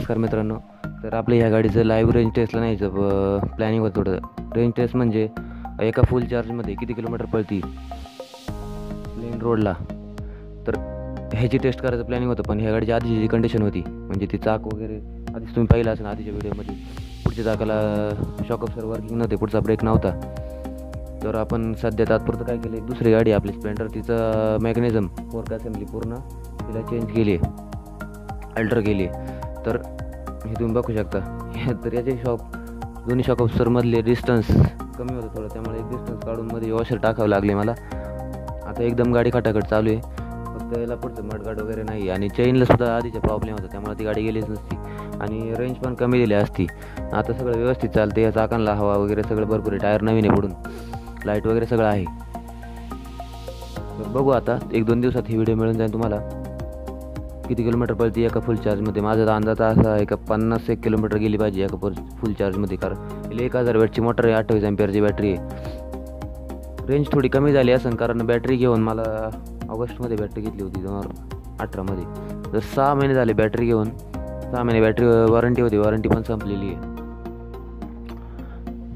नमस्कार मित्रांनो. तर आपल्या ह्या गाडीचं लाईव्ह रेंज टेस्टला न्यायचं प्लॅनिंग होतं थोडं. रेंज टेस्ट म्हणजे एका फुल चार्जमध्ये किती किलोमीटर पळती प्लेन रोडला, तर ह्याची टेस्ट करायचं प्लॅनिंग होतं. पण ह्या गाडीची आधीची जी कंडिशन होती, म्हणजे ती चाक वगैरे आधीच तुम्ही पाहिलं असेल आधीच्या व्हिडिओमध्ये, पुढच्या चाकाला शॉक ऑब्झर्वर वर्किंग नव्हते, पुढचा ब्रेक नव्हता. तर आपण सध्या तात्पुरतं काय केलं, एक दुसरी गाडी आपली स्प्लेंडर, तिचं मेकॅनिझम फोर्क असेंब्ली पूर्ण तिला चेंज केली आहे, अल्टर केली आहे. तर हे तुम्ही बघू शकता. तर याचे दोन्ही शॉक ऑब्झर्वरमधले डिस्टन्स कमी होतं थोडं, त्यामुळे एक डिस्टन्स काढून मध्ये वॉशर टाकावं लागले मला. आता एकदम गाडी खटाखट चालू आहे, फक्त याला पुढचं मडगाड वगैरे नाही. आणि चेनला सुद्धा आधीचा प्रॉब्लेम होता, त्यामुळे ती गाडी गेलीच नसती आणि रेंज पण कमी दिली असती. आता सगळं व्यवस्थित चालते, या चाकांना हवा वगैरे सगळं भरपूर आहे, टायर नवीन आहे, पुढून लाईट वगैरे सगळं आहे. तर बघू आता 1-2 दिवसात ही व्हिडिओ मिळून जाईल तुम्हाला किती किलोमीटर पळते एका फुल चार्जमध्ये. माझा अंदाज असा आहे का 51 किलोमीटर गेली पाहिजे एका फुल चार्जमध्ये, कारण 1000 वॅटची मोटर आहे, 28 एम्पियरची बॅटरी आहे. रेंज थोडी कमी झाली असेल, कारण बॅटरी घेऊन मला ऑगस्टमध्ये बॅटरी घेतली होती 2018मध्ये. तर 6 महिने झाले बॅटरी घेऊन, 6 महिने बॅटरी वॉरंटी होती, वॉरंटी पण संपलेली आहे.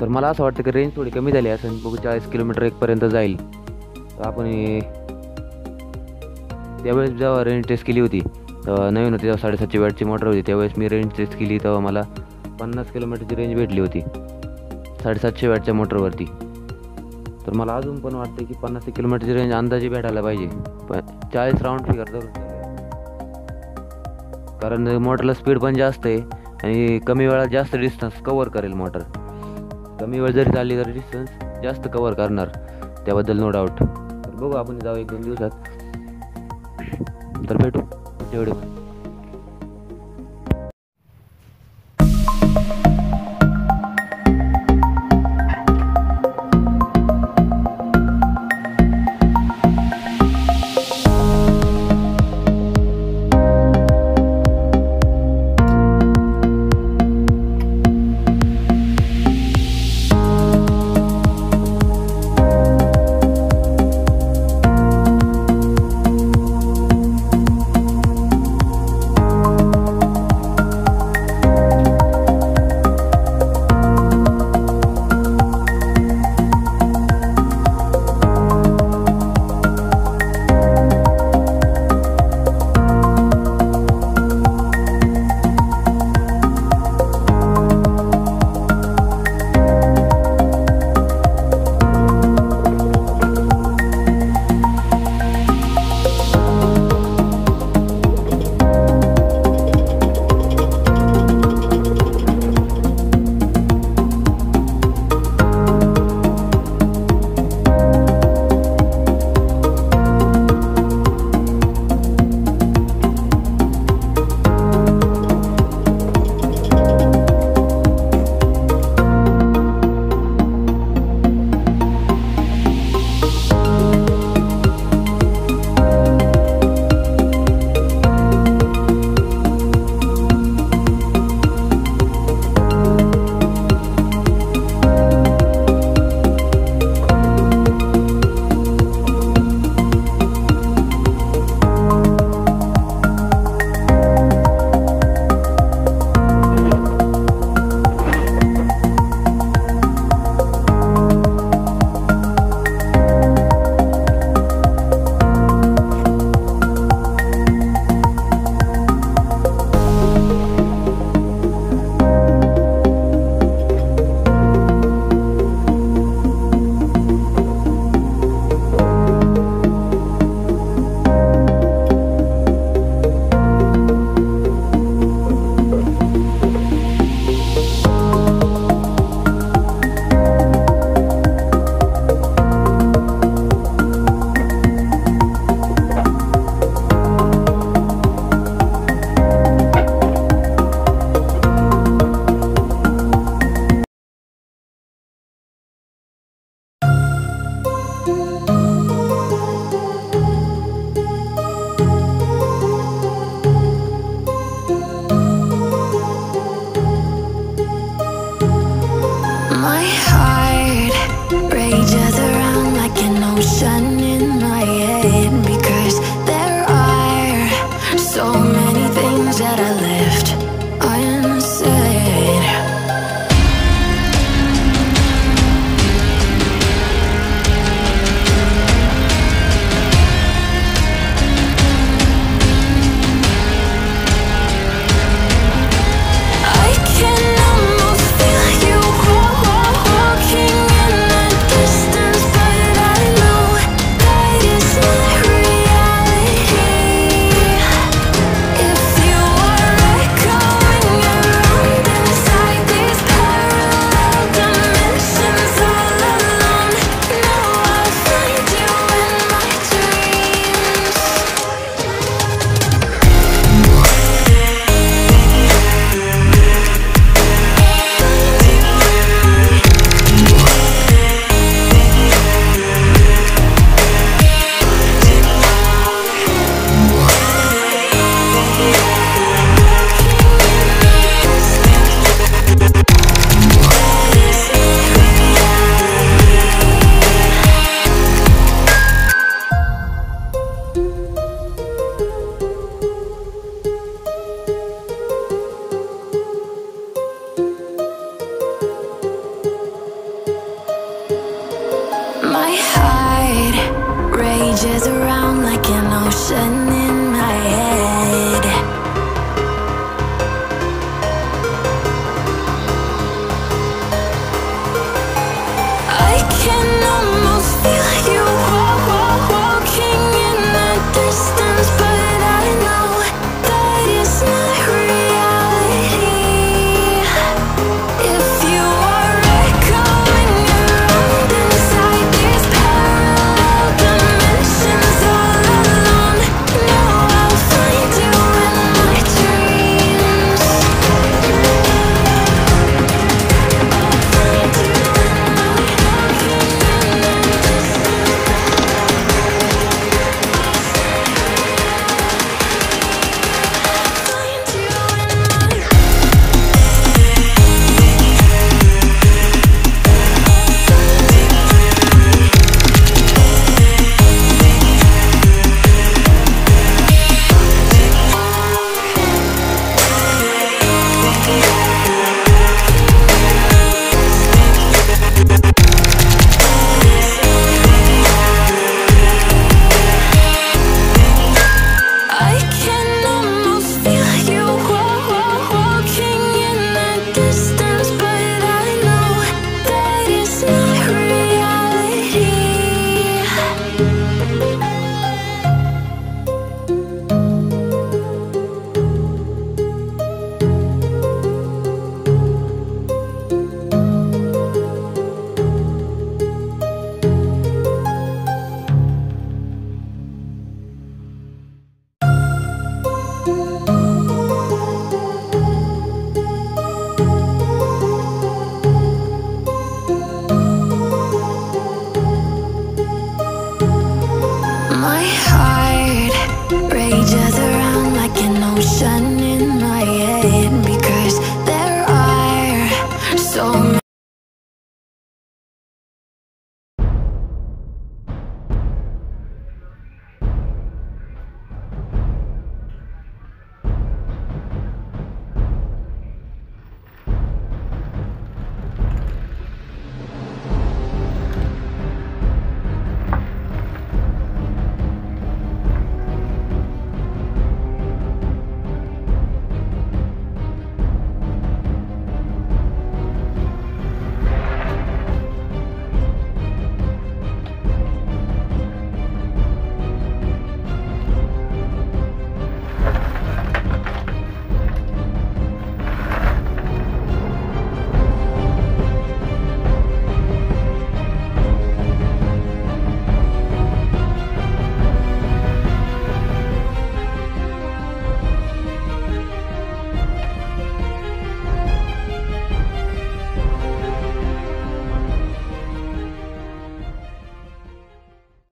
तर मला असं वाटतं की रेंज थोडी कमी झाली असेल, बघू 40 किलोमीटर एकपर्यंत जाईल. तर आपण त्यावेळेस जेव्हा रेंज टेस्ट केली होती तेव्हा नवीन होती, तेव्हा 750 वॅटची मोटर होती. त्यावेळेस मी रेंज टेस्ट केली तेव्हा मला 50 किलोमीटरची रेंज भेटली होती 750 वॅटच्या मोटरवरती. तर मला अजून पण वाटतं की 50 किलोमीटरची रेंज अंदाजे भेटायला पाहिजे, पण 40 राऊंड फिगर धरून, कारण मोटरला स्पीड पण जास्त आहे आणि कमी वेळात जास्त डिस्टन्स कवर करेल मोटर. कमी वेळ जरी चालली तरी डिस्टन्स जास्त कवर करणार, त्याबद्दल नो डाऊट. तर बघू आपण जाऊ 1-2 दिवसात, तर भेटू व्हिडिओमध्ये. changes around like an ocean.